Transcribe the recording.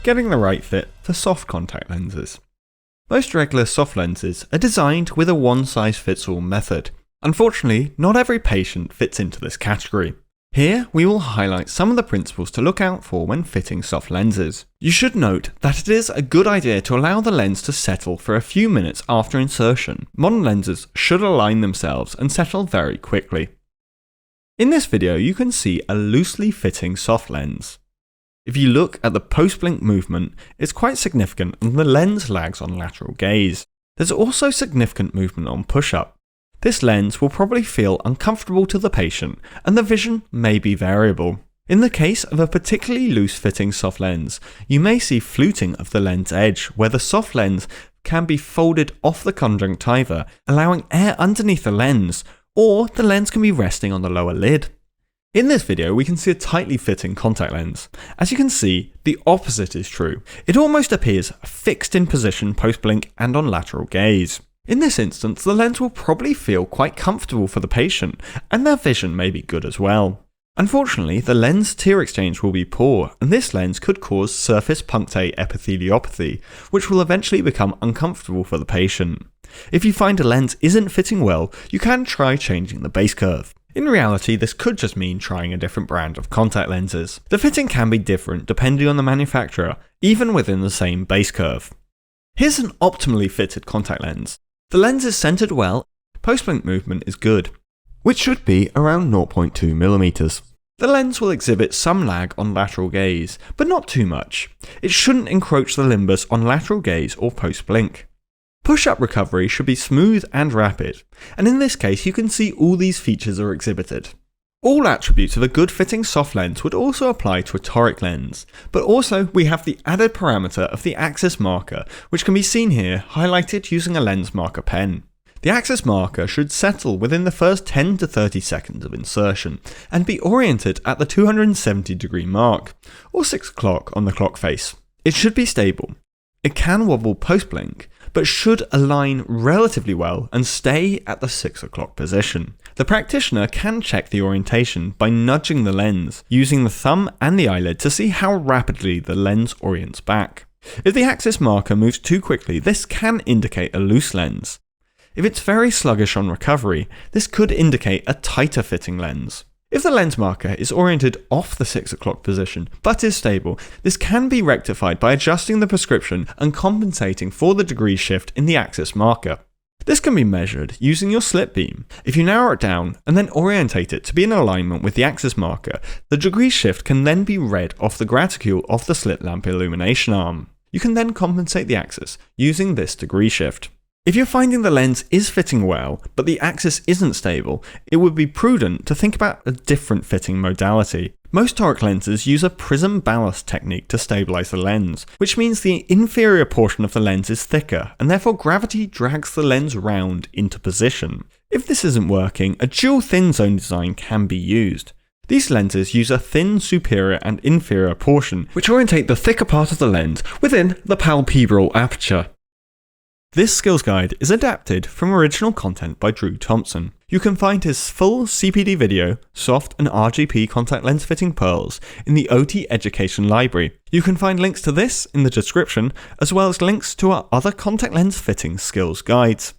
getting the right fit for soft contact lenses. Most regular soft lenses are designed with a one-size-fits-all method. Unfortunately, not every patient fits into this category. Here, we will highlight some of the principles to look out for when fitting soft lenses. You should note that it is a good idea to allow the lens to settle for a few minutes after insertion. Modern lenses should align themselves and settle very quickly. In this video, you can see a loosely fitting soft lens. If you look at the post-blink movement, it's quite significant and the lens lags on lateral gaze. There's also significant movement on push-up. This lens will probably feel uncomfortable to the patient, and the vision may be variable. In the case of a particularly loose-fitting soft lens, you may see fluting of the lens edge, where the soft lens can be folded off the conjunctiva, allowing air underneath the lens, or the lens can be resting on the lower lid. In this video, we can see a tightly fitting contact lens. As you can see, the opposite is true. It almost appears fixed in position post-blink and on lateral gaze. In this instance, the lens will probably feel quite comfortable for the patient, and their vision may be good as well. Unfortunately, the lens tear exchange will be poor, and this lens could cause surface punctate epitheliopathy, which will eventually become uncomfortable for the patient. If you find a lens isn't fitting well, you can try changing the base curve. In reality, this could just mean trying a different brand of contact lenses. The fitting can be different depending on the manufacturer, even within the same base curve. Here's an optimally fitted contact lens. The lens is centered well, post-blink movement is good, which should be around 0.2mm. The lens will exhibit some lag on lateral gaze, but not too much. It shouldn't encroach the limbus on lateral gaze or post-blink. Push-up recovery should be smooth and rapid, and in this case you can see all these features are exhibited. All attributes of a good fitting soft lens would also apply to a toric lens, but also we have the added parameter of the axis marker, which can be seen here highlighted using a lens marker pen. The axis marker should settle within the first 10 to 30 seconds of insertion, and be oriented at the 270-degree mark, or 6 o'clock on the clock face. It should be stable. It can wobble post-blink, but should align relatively well and stay at the 6 o'clock position. The practitioner can check the orientation by nudging the lens, using the thumb and the eyelid to see how rapidly the lens orients back. If the axis marker moves too quickly, this can indicate a loose lens. If it's very sluggish on recovery, this could indicate a tighter fitting lens. If the lens marker is oriented off the 6 o'clock position, but is stable, this can be rectified by adjusting the prescription and compensating for the degree shift in the axis marker. This can be measured using your slit beam. If you narrow it down and then orientate it to be in alignment with the axis marker, the degree shift can then be read off the graticule of the slit lamp illumination arm. You can then compensate the axis using this degree shift. If you're finding the lens is fitting well, but the axis isn't stable, it would be prudent to think about a different fitting modality. Most toric lenses use a prism ballast technique to stabilize the lens, which means the inferior portion of the lens is thicker, and therefore gravity drags the lens round into position. If this isn't working, a dual thin zone design can be used. These lenses use a thin superior and inferior portion, which orientate the thicker part of the lens within the palpebral aperture. This skills guide is adapted from original content by Drew Thompson. You can find his full CPD video, soft and RGP contact lens fitting pearls, in the OT Education Library. You can find links to this in the description, as well as links to our other contact lens fitting skills guides.